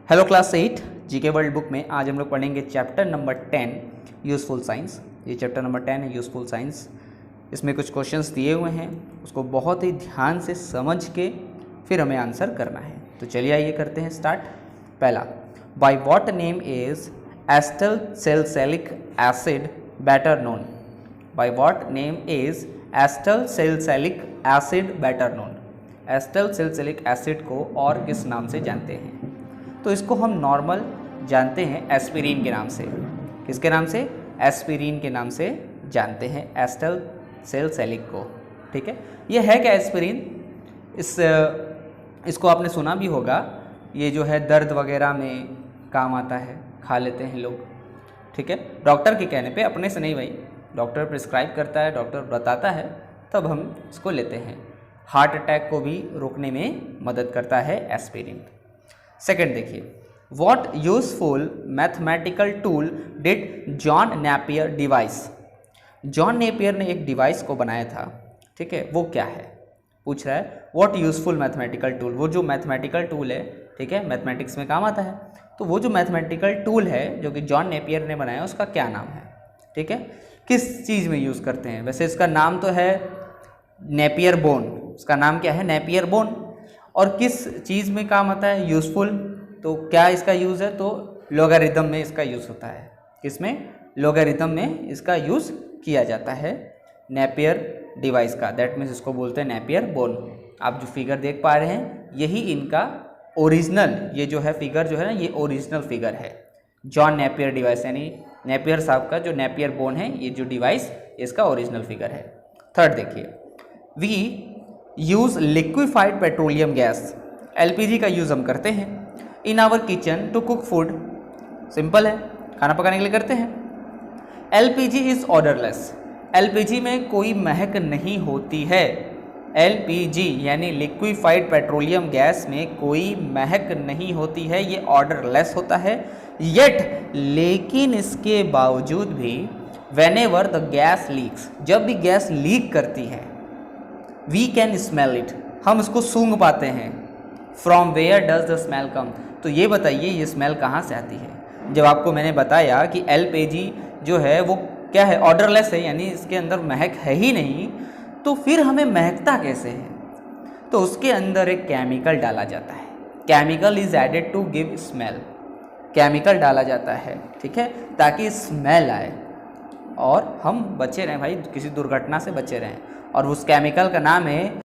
Hello class 8 GK world book में आज हम लोग पढ़ेंगे चैप्टर नंबर 10 यूज़फुल साइंस। ये चैप्टर नंबर 10 है यूज़फुल साइंस। इसमें कुछ क्वेश्चंस दिए हुए हैं, उसको बहुत ही ध्यान से समझ के फिर हमें आंसर करना है। तो चलिए आइए करते हैं स्टार्ट। पहला, by what name is acetyl salicylic acid better known. By what name is acetyl salicylic acid better known. Acetyl salicylic acid को और किस नाम से जानते हैं? तो इसको हम नॉर्मल जानते हैं एस्पिरिन के नाम से। किसके नाम से? एस्पिरिन के नाम से जानते हैं एस्टल सैलिसिलिक को। ठीक है, ये है क्या एस्पिरिन? इसको आपने सुना भी होगा। ये जो है दर्द वगैरह में काम आता है, खा लेते हैं लोग। ठीक है, डॉक्टर के कहने पे, अपने से नहीं भाई। डॉक्टर प्रिस्क्राइब करता है, डॉक्टर बताता है, तब हम इसको लेते हैं। हार्ट अटैक को भी रोकने में मदद करता है एस्पिरिन। सेकेंड देखिए, what useful mathematical tool did John Napier device. John Napier ने एक डिवाइस को बनाया था। ठीक है, वो क्या है? पूछ रहा है वॉट यूजफुल मैथमेटिकल टूल। वो जो मैथमेटिकल टूल है, ठीक है, मैथमेटिक्स में काम आता है, तो वो जो मैथमेटिकल टूल है जो कि जॉन नेपियर ने बनाया, उसका क्या नाम है? ठीक है, किस चीज़ में यूज़ करते हैं? वैसे इसका नाम तो है नेपियर बोन। उसका नाम क्या है? Napier bone. और किस चीज़ में काम आता है? यूज़फुल। तो क्या इसका यूज़ है? तो लॉगरिथम में इसका यूज़ होता है। किसमें? लॉगरिथम में इसका यूज़ किया जाता है नेपियर डिवाइस का। दैट मीन्स इसको बोलते हैं नेपियर बोन। आप जो फिगर देख पा रहे हैं, यही इनका ओरिजिनल, ये जो है फिगर जो है ना, ये ओरिजिनल फिगर है जॉन नेपियर डिवाइस, यानी नेपियर साहब का जो नेपियर बोन है, ये जो डिवाइस, इसका ओरिजिनल फिगर है। थर्ड देखिए, we use liquefied petroleum gas. LPG का यूज़ हम करते हैं in our kitchen to cook food. Simple है, खाना पकाने के लिए करते हैं। LPG is odourless. एलपीजी में कोई महक नहीं होती है। एलपीजी यानी लिक्विफाइड पेट्रोलियम गैस में कोई महक नहीं होती है, ये ऑर्डरलेस होता है। येट, लेकिन इसके बावजूद भी, व्हेनेवर द गैस लीक्स, जब भी गैस लीक करती है, वी कैन स्मेल इट, हम इसको सूंघ पाते हैं। From where does the smell come. तो ये बताइए, ये स्मेल कहाँ से आती है? जब आपको मैंने बताया कि एलपीजी जो है वो क्या है? ऑर्डरलेस है, यानी इसके अंदर महक है ही नहीं, तो फिर हमें महकता कैसे है? तो उसके अंदर एक केमिकल डाला जाता है। Chemical is added to give smell. Chemical डाला जाता है, ठीक है, ताकि स्मेल आए और हम बचे रहें भाई, किसी दुर्घटना से बचे रहें। और उस केमिकल का नाम है,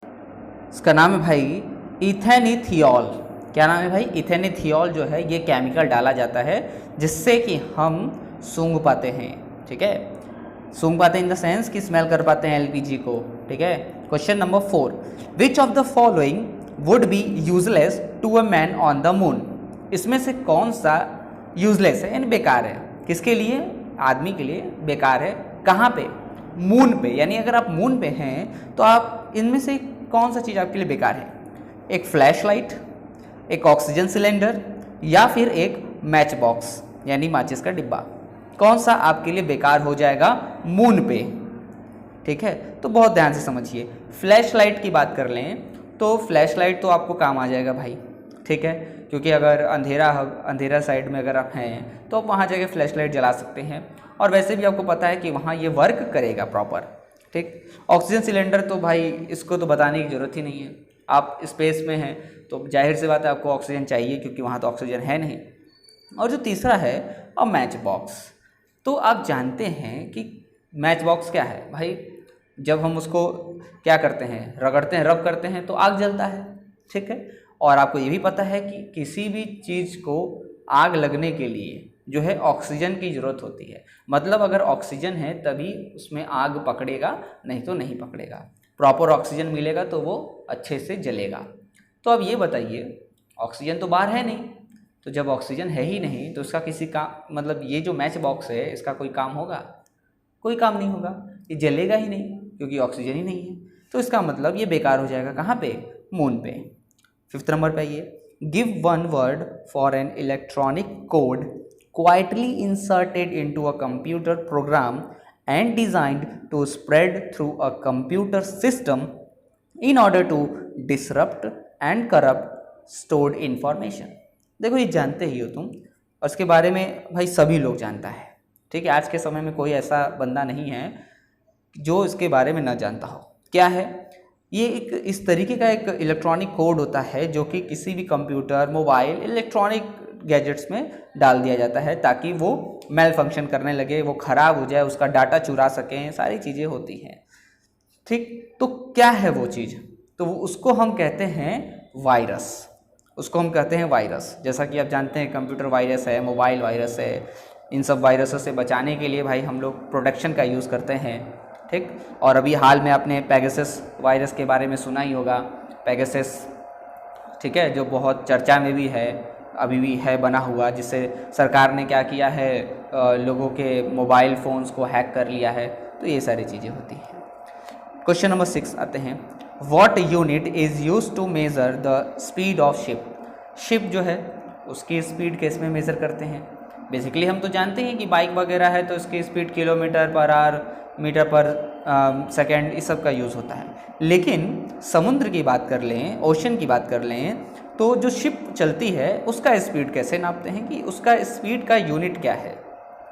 इसका नाम है भाई इथेनीथियोल। क्या नाम है भाई? इथेनीथियोल जो है, ये केमिकल डाला जाता है जिससे कि हम सूंघ पाते हैं। ठीक है, सूंघ पाते हैं इन द सेंस कि स्मेल कर पाते हैं एलपीजी को। ठीक है, question number 4, which of the following would be useless to a man on the moon. इसमें से कौन सा यूजलेस है, यानी बेकार है? किसके लिए? आदमी के लिए बेकार है। कहाँ पे? मून पे। यानी अगर आप मून पे हैं तो आप, इनमें से कौन सा चीज़ आपके लिए बेकार है? एक फ्लैश लाइट, एक ऑक्सीजन सिलेंडर, या फिर एक मैच बॉक्स यानी माचिस का डिब्बा। कौन सा आपके लिए बेकार हो जाएगा मून पे? ठीक है, तो बहुत ध्यान से समझिए। फ्लैश लाइट की बात कर लें तो फ्लैश लाइट तो आपको काम आ जाएगा भाई। ठीक है, क्योंकि अगर अंधेरा साइड में अगर आप हैं तो आप वहाँ जाके फ्लैश लाइट जला सकते हैं, और वैसे भी आपको पता है कि वहाँ ये वर्क करेगा प्रॉपर। ठीक, ऑक्सीजन सिलेंडर तो भाई इसको तो बताने की ज़रूरत ही नहीं है। आप स्पेस में हैं तो जाहिर सी बात है आपको ऑक्सीजन चाहिए, क्योंकि वहाँ तो ऑक्सीजन है नहीं। और जो तीसरा है और मैच बॉक्स, तो आप जानते हैं कि मैच बॉक्स क्या है भाई? जब हम उसको क्या करते हैं, रगड़ते हैं, रब करते हैं, तो आग जलता है। ठीक है, और आपको ये भी पता है कि किसी भी चीज़ को आग लगने के लिए जो है ऑक्सीजन की ज़रूरत होती है। मतलब अगर ऑक्सीजन है तभी उसमें आग पकड़ेगा, नहीं तो नहीं पकड़ेगा। प्रॉपर ऑक्सीजन मिलेगा तो वो अच्छे से जलेगा। तो अब ये बताइए, ऑक्सीजन तो बाहर है नहीं, तो जब ऑक्सीजन है ही नहीं तो इसका किसी का मतलब, ये जो मैच बॉक्स है इसका कोई काम होगा? कोई काम नहीं होगा, ये जलेगा ही नहीं क्योंकि ऑक्सीजन ही नहीं है। तो इसका मतलब ये बेकार हो जाएगा। कहाँ पे? मून पे। 5th नंबर पे ये, give one word for an electronic code quietly inserted into a computer program and designed to spread through a computer system in order to disrupt and corrupt stored information. देखो ये जानते ही हो तुम, और इसके बारे में भाई सभी लोग जानता है, ठीक है। आज के समय में कोई ऐसा बंदा नहीं है जो इसके बारे में ना जानता हो। क्या है ये? एक इस तरीके का एक इलेक्ट्रॉनिक कोड होता है जो कि किसी भी कंप्यूटर, मोबाइल, इलेक्ट्रॉनिक गैजेट्स में डाल दिया जाता है ताकि वो मेल फंक्शन करने लगे, वो ख़राब हो जाए, उसका डाटा चुरा सकें, सारी चीज़ें होती हैं, ठीक। तो क्या है वो चीज़? तो उसको हम कहते हैं वायरस, उसको हम कहते हैं वायरस। जैसा कि आप जानते हैं कंप्यूटर वायरस है, मोबाइल वायरस है, इन सब वायरसों से बचाने के लिए भाई हम लोग प्रोटेक्शन का यूज़ करते हैं, ठीक। और अभी हाल में आपने पेगासस वायरस के बारे में सुना ही होगा, पेगासस, ठीक है, जो बहुत चर्चा में भी है, अभी भी है बना हुआ, जिससे सरकार ने क्या किया है, लोगों के मोबाइल फ़ोन्स को हैक कर लिया है। तो ये सारी चीज़ें होती हैं। क्वेश्चन नंबर 6 आते हैं, what unit is use to measure the speed of ship. Ship जो है उसकी स्पीड किस में मेज़र करते हैं? बेसिकली हम तो जानते हैं कि बाइक वगैरह है तो इसकी speed kilometre per hour, metre per second, इस सब का यूज़ होता है। लेकिन समुद्र की बात कर लें, ओशन की बात कर लें, तो जो शिप चलती है उसका स्पीड कैसे नापते हैं कि उसका स्पीड का यूनिट क्या है,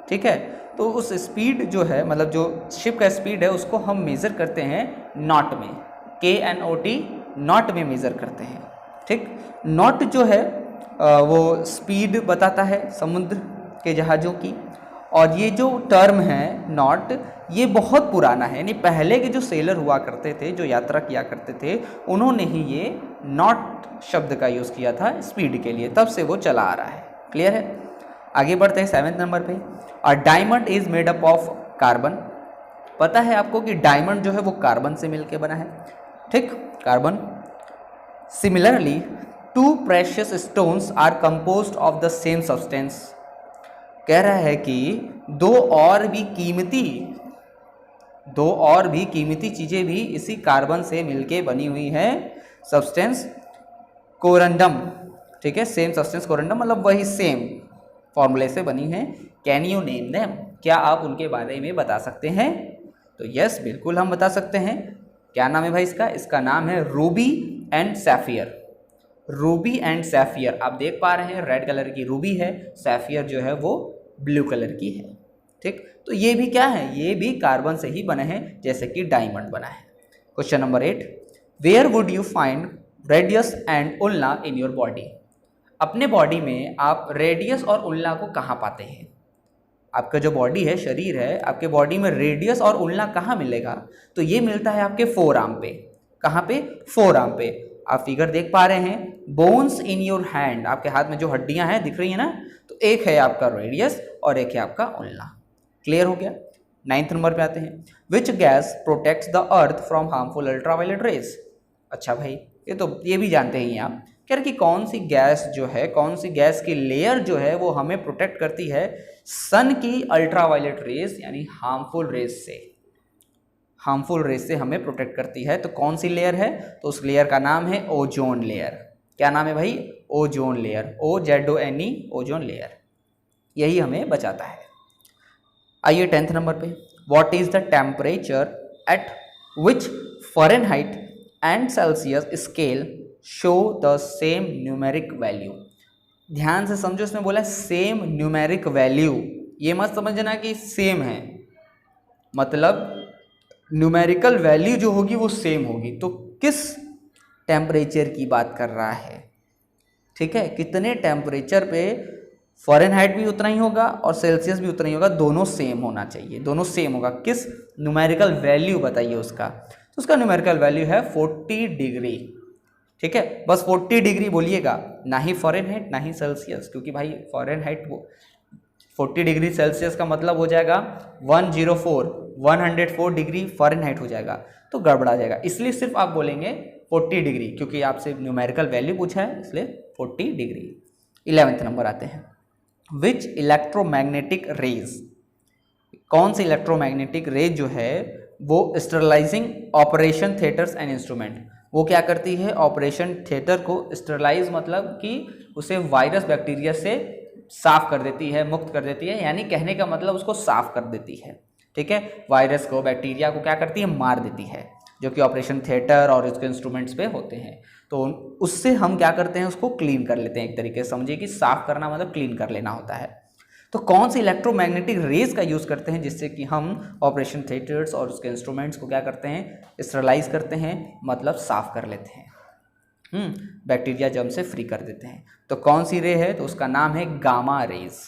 ठीक है। तो उस स्पीड जो है, मतलब जो शिप का स्पीड है, उसको हम मेज़र करते हैं नॉट में, KNOT, नॉट में मेज़र करते हैं, ठीक। नॉट जो है वो स्पीड बताता है समुद्र के जहाज़ों की। और ये जो टर्म है नॉट, ये बहुत पुराना है, यानी पहले के जो सेलर हुआ करते थे, जो यात्रा किया करते थे, उन्होंने ही ये नॉट शब्द का यूज़ किया था स्पीड के लिए, तब से वो चला आ रहा है। क्लियर है? आगे बढ़ते हैं 7वें नंबर पे। A diamond is made up of carbon. पता है आपको कि डायमंड जो है वो कार्बन से मिलके बना है, ठीक, carbon. Similarly two precious stones are composed of the same substance. कह रहा है कि दो और भी कीमती चीज़ें भी इसी कार्बन से मिलके बनी हुई हैं, सब्सटेंस कोरंडम, ठीक है, सेम सब्सटेंस कोरंडम, मतलब वही सेम फॉर्मूले से बनी है। Can you name them? क्या आप उनके बारे में बता सकते हैं? तो यस, बिल्कुल हम बता सकते हैं। क्या नाम है भाई इसका? इसका नाम है रूबी एंड सैफियर। रूबी एंड सैफियर, आप देख पा रहे हैं रेड कलर की रूबी है, सैफियर जो है वो ब्लू कलर की है, ठीक। तो ये भी क्या है? ये भी कार्बन से ही बने हैं, जैसे कि डायमंड बना है। Question number 8, where would you find radius and ulna in your body. अपने बॉडी में आप रेडियस और उल्ना को कहाँ पाते हैं? आपका जो बॉडी है, शरीर है, आपके बॉडी में रेडियस और उल्ना कहाँ मिलेगा? तो ये मिलता है आपके फोर आर्म पे। कहाँ पे? फोर आर्म पे। आप फिगर देख पा रहे हैं, बोन्स इन योर हैंड, आपके हाथ में जो हड्डियां हैं दिख रही है ना, तो एक है आपका रेडियस और एक है आपका उल्ना। क्लियर हो गया? 9th नंबर पे आते हैं, which gas protects the earth from harmful ultraviolet rays. अच्छा भाई, ये भी जानते ही हैं आप, कह रहे कि कौन सी गैस जो है, कौन सी गैस की लेयर जो है वो हमें प्रोटेक्ट करती है सन की अल्ट्रावायलेट रेज यानी हार्मफुल रेज से। हार्मफुल रेज से हमें प्रोटेक्ट करती है। तो कौन सी लेयर है? तो उस लेयर का नाम है ओजोन लेयर। क्या नाम है भाई? Ozone layer, OZONE, ozone layer, यही हमें बचाता है। आइए 10th नंबर पे, what is the temperature at which Fahrenheit and Celsius scale show the same numeric value. ध्यान से समझो, इसमें बोला सेम न्यूमेरिक वैल्यू। ये मत समझना कि सेम है, मतलब न्यूमेरिकल वैल्यू जो होगी वो सेम होगी। तो किस टेम्परेचर की बात कर रहा है? ठीक है, कितने टेम्परेचर पे फ़ारेनहाइट भी उतना ही होगा और सेल्सियस भी उतना ही होगा, दोनों सेम होना चाहिए, दोनों सेम होगा। किस न्यूमेरिकल वैल्यू बताइए उसका? तो उसका न्यूमेरिकल वैल्यू है 40 डिग्री। ठीक है, बस 40 डिग्री बोलिएगा, ना ही फ़ारेनहाइट ना ही सेल्सियस, क्योंकि भाई फ़ारेनहाइट वो 40 डिग्री सेल्सियस का मतलब हो जाएगा 104 डिग्री फ़ारेनहाइट हो जाएगा, तो गड़बड़ा जाएगा। इसलिए सिर्फ आप बोलेंगे 40 डिग्री, क्योंकि आपसे न्यूमेरिकल वैल्यू पूछा है, इसलिए 40 डिग्री। 11th नंबर आते हैं, विच इलेक्ट्रोमैग्नेटिक रेज, कौन सी इलेक्ट्रोमैग्नेटिक रेज जो है वो sterilising operation theatres and instrument, वो क्या करती है? ऑपरेशन थिएटर को स्टरलाइज मतलब कि उसे वायरस बैक्टीरिया से साफ कर देती है, मुक्त कर देती है, यानी कहने का मतलब उसको साफ कर देती है। ठीक है, वायरस को, बैक्टीरिया को क्या करती है? मार देती है। जो कि ऑपरेशन थिएटर और उसके इंस्ट्रूमेंट्स पे होते हैं। तो उससे हम क्या करते हैं, उसको क्लीन कर लेते हैं। एक तरीके से समझिए कि साफ करना मतलब क्लीन कर लेना होता है। तो कौन सी इलेक्ट्रोमैग्नेटिक रेज का यूज़ करते हैं जिससे कि हम ऑपरेशन थिएटर्स और उसके इंस्ट्रूमेंट्स को क्या करते हैं, स्टरलाइज करते हैं, मतलब साफ कर लेते हैं, बैक्टीरिया जर्म से फ्री कर देते हैं। तो कौन सी रे है, तो उसका नाम है गामा रेज।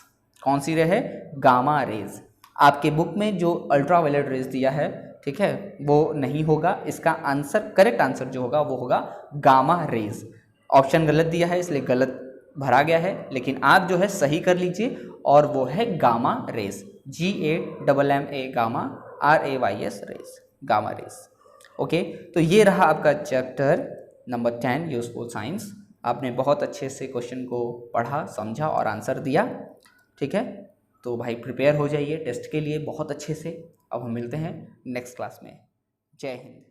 कौन सी रे है, गामा रेज। आपके बुक में जो अल्ट्रावायलेट रेज दिया है, ठीक है, वो नहीं होगा। इसका आंसर, करेक्ट आंसर जो होगा वो होगा गामा रेज। ऑप्शन गलत दिया है इसलिए गलत भरा गया है, लेकिन आप जो है सही कर लीजिए और वो है gamma rays, GAMMA gamma RAYS rays, gamma rays. Okay, तो ये रहा आपका चैप्टर नंबर 10 यूजफुल साइंस। आपने बहुत अच्छे से क्वेश्चन को पढ़ा, समझा और आंसर दिया, ठीक है। तो भाई प्रिपेयर हो जाइए टेस्ट के लिए बहुत अच्छे से। अब हम मिलते हैं नेक्स्ट क्लास में। जय हिंद।